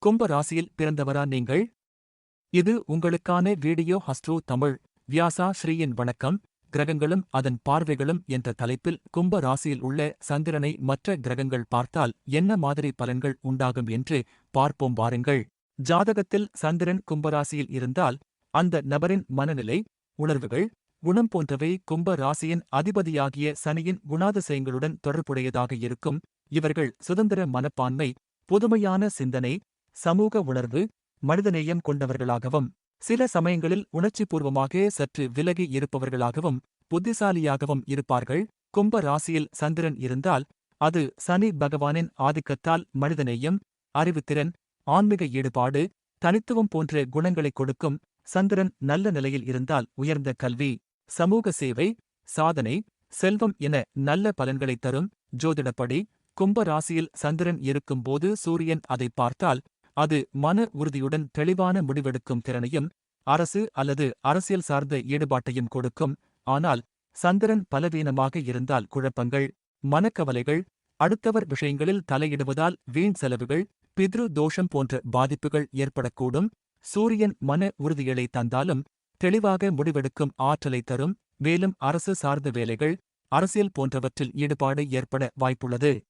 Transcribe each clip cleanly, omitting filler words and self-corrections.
கும்ப ராசியில் பிறந்தவரா நீங்கள்? இது உங்களுக்கான வீடியோ ஹஸ்ட்ரோ தமிழ். வியாசா ஸ்ரீயின் வணக்கம். கிரகங்களும் அதன் பார்வைகளும் என்ற தலைப்பில் கும்ப ராசியில் உள்ள சந்திரனை மற்ற கிரகங்கள் பார்த்தால் என்ன மாதிரி பலன்கள் உண்டாகும் என்று பார்ப்போம் வாருங்கள். ஜாதகத்தில் சந்திரன் கும்பராசியில் இருந்தால் அந்த நபரின் மனநிலை, உணர்வுகள், குணம் போன்றவை கும்ப ராசியின் அதிபதியாகிய சனியின் குணாதிசயங்களுடன் தொடர்புடையதாக இருக்கும். இவர்கள் சுதந்திர மனப்பான்மை, புதுமையான சிந்தனை, சமூக உணர்வு, மனிதநேயம் கொண்டவர்களாகவும் சில சமயங்களில் உணர்ச்சிபூர்வமாக சற்று விலகி இருப்பவர்களாகவும் புத்திசாலியாகவும் இருப்பார்கள். கும்ப ராசியில் சந்திரன் இருந்தால் அது சனி பகவானின் ஆதிக்கத்தால் மனிதநேயம், அறிவுத்திறன், ஆன்மீக ஈடுபாடு, தனித்துவம் போன்ற குணங்களைக் கொடுக்கும். சந்திரன் நல்ல நிலையில் இருந்தால் உயர்ந்த கல்வி, சமூக சேவை, சாதனை, செல்வம் என நல்ல பலன்களைத் தரும். ஜோதிடப்படி கும்ப ராசியில் சந்திரன் இருக்கும்போது சூரியன் அதை பார்த்தால் அது மன உறுதியுடன் தெளிவான முடிவெடுக்கும் திறனையும் அரசு அல்லது அரசியல் சார்ந்த ஈடுபாட்டையும் கொடுக்கும். ஆனால் சந்திரன் பலவீனமாக இருந்தால் குழப்பங்கள், மனக்கவலைகள், அடுத்தவர் விஷயங்களில் தலையிடுவதால் வீண் செலவுகள், பித்ரு தோஷம் போன்ற பாதிப்புகள் ஏற்படக்கூடும். சூரியன் மன உறுதிகளை தந்தாலும் தெளிவாக முடிவெடுக்கும் ஆற்றலை தரும். மேலும் அரசு சார்ந்த வேலைகள், அரசியல் போன்றவற்றில் ஈடுபாடு ஏற்பட வாய்ப்புள்ளது.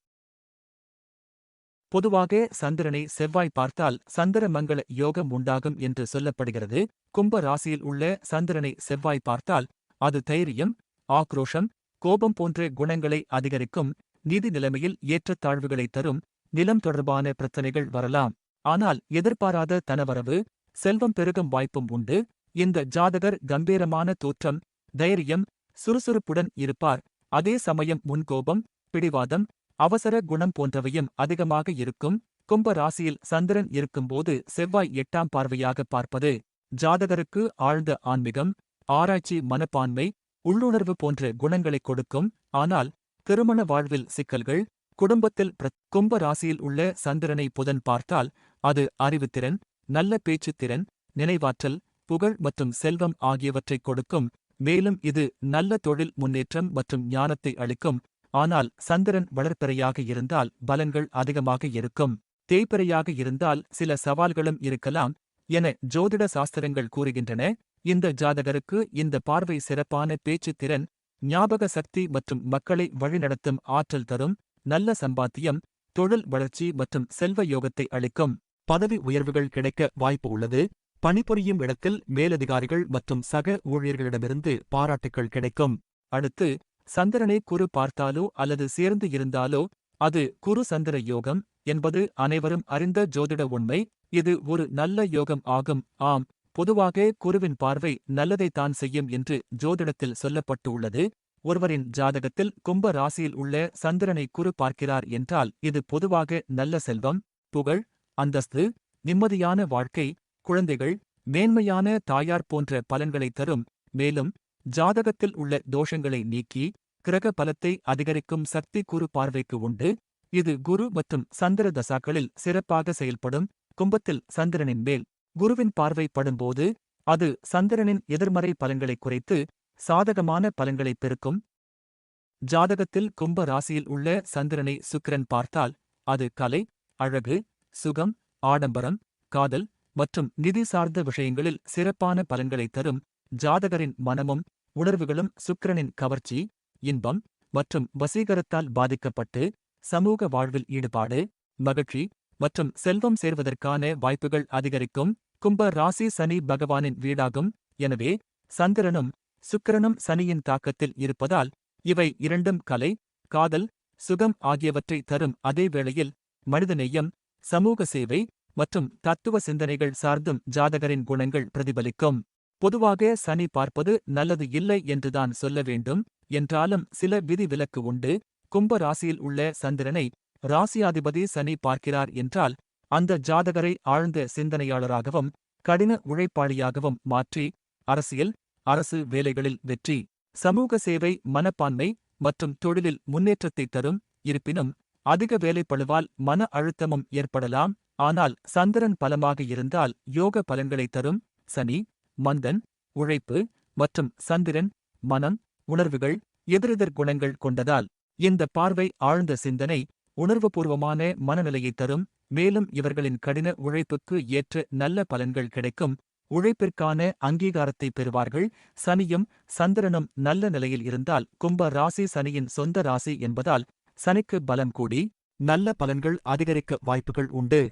பொதுவாக சந்திரனை செவ்வாய் பார்த்தால் சந்திர மங்கள யோகம் உண்டாகும் என்று சொல்லப்படுகிறது. கும்ப ராசியில் உள்ள சந்திரனை செவ்வாய் பார்த்தால் அது தைரியம், ஆக்ரோஷம், கோபம் போன்ற குணங்களை அதிகரிக்கும். நிதி நிலைமையில் ஏற்றத்தாழ்வுகளை தரும். நிலம் தொடர்பான பிரச்சனைகள் வரலாம். ஆனால் எதிர்பாராத தனவரவு, செல்வம் பெருகும் வாய்ப்பும் உண்டு. இந்த ஜாதகர் கம்பீரமான தோற்றம், தைரியம், சுறுசுறுப்புடன் இருப்பார். அதே சமயம் முன்கோபம், பிடிவாதம், அவசர குணம் போன்றவையும் அதிகமாக இருக்கும். கும்ப ராசியில் சந்திரன் இருக்கும்போது செவ்வாய் 8ஆம் பார்வையாக பார்ப்பது ஜாதகருக்கு ஆழ்ந்த ஆன்மீகம், ஆராய்ச்சி மனப்பான்மை, உள்ளுணர்வு போன்ற குணங்களைக் கொடுக்கும். ஆனால் திருமண வாழ்வில் சிக்கல்கள், குடும்பத்தில் கும்ப ராசியில் உள்ள சந்திரனை புதன் பார்த்தால் அது அறிவுத்திறன், நல்ல பேச்சுத் திறன், நினைவாற்றல், புகழ் மற்றும் செல்வம் ஆகியவற்றைக் கொடுக்கும். மேலும் இது நல்ல தொழில் முன்னேற்றம் மற்றும் ஞானத்தை அளிக்கும். ஆனால் சந்திரன் வளர்பிறையாக இருந்தால் பலன்கள் அதிகமாக இருக்கும். தேய்பிறையாக இருந்தால் சில சவால்களும் இருக்கலாம் என ஜோதிட சாஸ்திரங்கள் கூறுகின்றன. இந்த ஜாதகருக்கு இந்த பார்வை சிறப்பான பேச்சுத் திறன், ஞாபக சக்தி மற்றும் மக்களை வழிநடத்தும் ஆற்றல் தரும். நல்ல சம்பாத்தியம், தொழில் வளர்ச்சி மற்றும் செல்வ யோகத்தை அளிக்கும். பதவி உயர்வுகள் கிடைக்க வாய்ப்பு உள்ளது. பணிபுரியும் இடத்தில் மேலதிகாரிகள் மற்றும் சக ஊழியர்களிடமிருந்து பாராட்டுக்கள் கிடைக்கும். அடுத்து சந்திரனை குரு பார்த்தாலோ அல்லது சேர்ந்து இருந்தாலோ அது குரு சந்திர யோகம் என்பது அனைவரும் அறிந்த ஜோதிட உண்மை. இது ஒரு நல்ல யோகம் ஆகும். ஆம், பொதுவாக குருவின் பார்வை நல்லதைத்தான் செய்யும் என்று ஜோதிடத்தில் சொல்லப்பட்டு உள்ளது. ஒருவரின் ஜாதகத்தில் கும்ப ராசியில் உள்ள சந்திரனை குரு பார்க்கிறார் என்றால் இது பொதுவாக நல்ல செல்வம், புகழ், அந்தஸ்து, நிம்மதியான வாழ்க்கை, குழந்தைகள், மேன்மையான தாயார் போன்ற பலன்களைத் தரும். மேலும் ஜாதகத்தில் உள்ள தோஷங்களை நீக்கி கிரக பலத்தை அதிகரிக்கும் சக்தி குரு பார்வைக்கு உண்டு. இது குரு மற்றும் சந்திர தசாக்களில் சிறப்பாக செயல்படும். கும்பத்தில் சந்திரனின் மேல் குருவின் பார்வை படும்போது அது சந்திரனின் எதிர்மறை பலன்களை குறைத்து சாதகமான பலன்களை பெருக்கும். ஜாதகத்தில் கும்ப ராசியில் உள்ள சந்திரனை சுக்கிரன் பார்த்தால் அது கலை, அழகு, சுகம், ஆடம்பரம், காதல் மற்றும் நிதி சார்ந்த விஷயங்களில் சிறப்பான பலன்களைத் தரும். ஜாதகரின் மனமும் உணர்வுகளும் சுக்கிரனின் கவர்ச்சி, இன்பம் மற்றும் வசீகரத்தால் பாதிக்கப்பட்டு சமூக வாழ்வில் ஈடுபாடு, மகிழ்ச்சி மற்றும் செல்வம் சேர்வதற்கான வாய்ப்புகள் அதிகரிக்கும். கும்ப ராசி சனி பகவானின் வீடாகும். எனவே சந்திரனும் சுக்கிரனும் சனியின் தாக்கத்தில் இருப்பதால் இவை இரண்டும் கலை, காதல், சுகம் ஆகியவற்றை தரும். அதே வேளையில் மனிதநேயம், சமூக சேவை மற்றும் தத்துவ சிந்தனைகள் சார்ந்தும் ஜாதகரின் குணங்கள் பிரதிபலிக்கும். பொதுவாக சனி பார்ப்பது நல்லது இல்லை என்றுதான் சொல்ல வேண்டும். என்றாலும் சில விதி விலக்கு உண்டு. கும்ப ராசியில் உள்ள சந்திரனை ராசியாதிபதி சனி பார்க்கிறார் என்றால் அந்த ஜாதகரை ஆழ்ந்த சிந்தனையாளராகவும் கடின உழைப்பாளியாகவும் மாற்றி அரசியல், அரசு வேலைகளில் வெற்றி, சமூக சேவை மனப்பான்மை மற்றும் தொழிலில் முன்னேற்றத்தை தரும். இருப்பினும் அதிக வேலைப்பளுவால் மன அழுத்தமும் ஏற்படலாம். ஆனால் சந்திரன் பலமாக இருந்தால் யோக பலன்களைத் தரும். சனி, மந்தன், உழைப்பு மற்றும் சந்திரன் மனம், உணர்வுகள், எதிரெதிர் குணங்கள் கொண்டதால் இந்த பார்வை ஆழ்ந்த சிந்தனை, உணர்வுபூர்வமான மனநிலையைத் தரும். மேலும் இவர்களின் கடின உழைப்புக்கு ஏற்ற நல்ல பலன்கள் கிடைக்கும். உழைப்பிற்கான அங்கீகாரத்தை பெறுவார்கள். சனியும் சந்திரனும் நல்ல நிலையில் இருந்தால் கும்ப ராசி சனியின் சொந்த ராசி என்பதால் சனிக்கு பலம் கூடி நல்ல பலன்கள் அதிகரிக்க வாய்ப்புகள் உண்டு.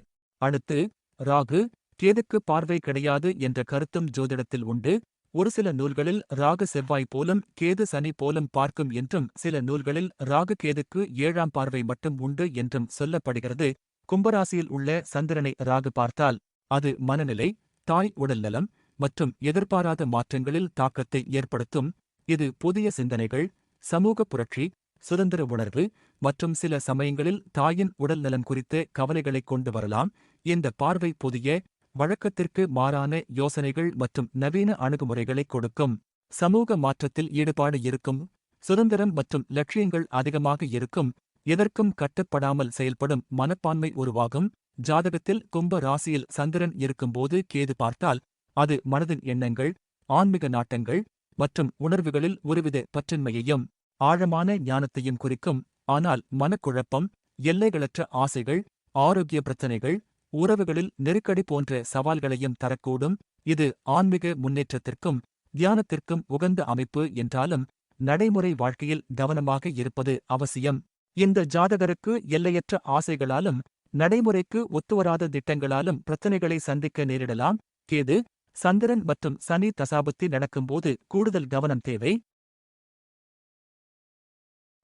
அடுத்து ராகு கேதுக்கு பார்வை கிடையாது என்ற கருத்தும் ஜோதிடத்தில் உண்டு. ஒரு சில நூல்களில் ராகு செவ்வாய் போலும் கேது சனி போலும் பார்க்கும் என்றும் சில நூல்களில் ராகு கேதுக்கு 7ஆம் பார்வை மட்டும் உண்டு என்றும் சொல்லப்படுகிறது. கும்பராசியில் உள்ள சந்திரனை ராகு பார்த்தால் அது மனநிலை, தாய் உடல்நலம் மற்றும் எதிர்பாராத மாற்றங்களில் தாக்கத்தை ஏற்படுத்தும். இது புதிய சிந்தனைகள், சமூக புரட்சி, சுதந்திர உணர்வு மற்றும் சில சமயங்களில் தாயின் உடல்நலம் குறித்த கவலைகளை கொண்டு வரலாம். இந்த பார்வை புதிய, வழக்கத்திற்கு மாறான யோசனைகள் மற்றும் நவீன அணுகுமுறைகளை கொடுக்கும். சமூக மாற்றத்தில் ஈடுபாடு இருக்கும். சுதந்திரம் மற்றும் லட்சியங்கள் அதிகமாக இருக்கும். எதற்கும் கட்டுப்படாமல் செயல்படும் மனப்பான்மை உருவாகும். ஜாதகத்தில் கும்ப ராசியில் சந்திரன் இருக்கும்போது கேது பார்த்தால் அது மனதின் எண்ணங்கள், ஆன்மீக நாட்டங்கள் மற்றும் உணர்வுகளில் ஒருவித பற்றின்மையையும் ஆழமான ஞானத்தையும் குறிக்கும். ஆனால் மனக்குழப்பம், எல்லைகளற்ற ஆசைகள், ஆரோக்கிய பிரச்சினைகள், உறவுகளில் நெருக்கடி போன்ற சவால்களையும் தரக்கூடும். இது ஆன்மீக முன்னேற்றத்திற்கும் தியானத்திற்கும் உகந்த அமைப்பு என்றாலும் நடைமுறை வாழ்க்கையில் கவனமாக இருப்பது அவசியம். இந்த ஜாதகருக்கு எல்லையற்ற ஆசைகளாலும் நடைமுறைக்கு ஒத்துவராத திட்டங்களாலும் பிரச்சனைகளை சந்திக்க நேரிடலாம். கேது சந்திரன் மற்றும் சனி தசாபுத்தி நடக்கும்போது கூடுதல் கவனம் தேவை.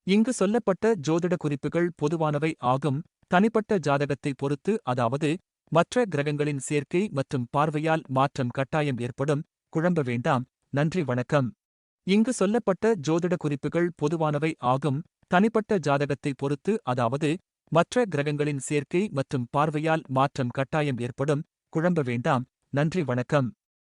இங்கு சொல்லப்பட்ட ஜோதிட குறிப்புகள் பொதுவானவை ஆகும். தனிப்பட்ட ஜாதகத்தை பொறுத்து, அதாவது மற்ற கிரகங்களின் சேர்க்கை மற்றும் பார்வையால் மாற்றம் கட்டாயம் ஏற்படும். குழம்ப வேண்டாம். நன்றி, வணக்கம். இங்கு சொல்லப்பட்ட ஜோதிட குறிப்புகள் பொதுவானவை ஆகும். தனிப்பட்ட ஜாதகத்தை பொறுத்து, அதாவது மற்ற கிரகங்களின் சேர்க்கை மற்றும் பார்வையால் மாற்றம் கட்டாயம் ஏற்படும். குழம்ப வேண்டாம். நன்றி, வணக்கம்.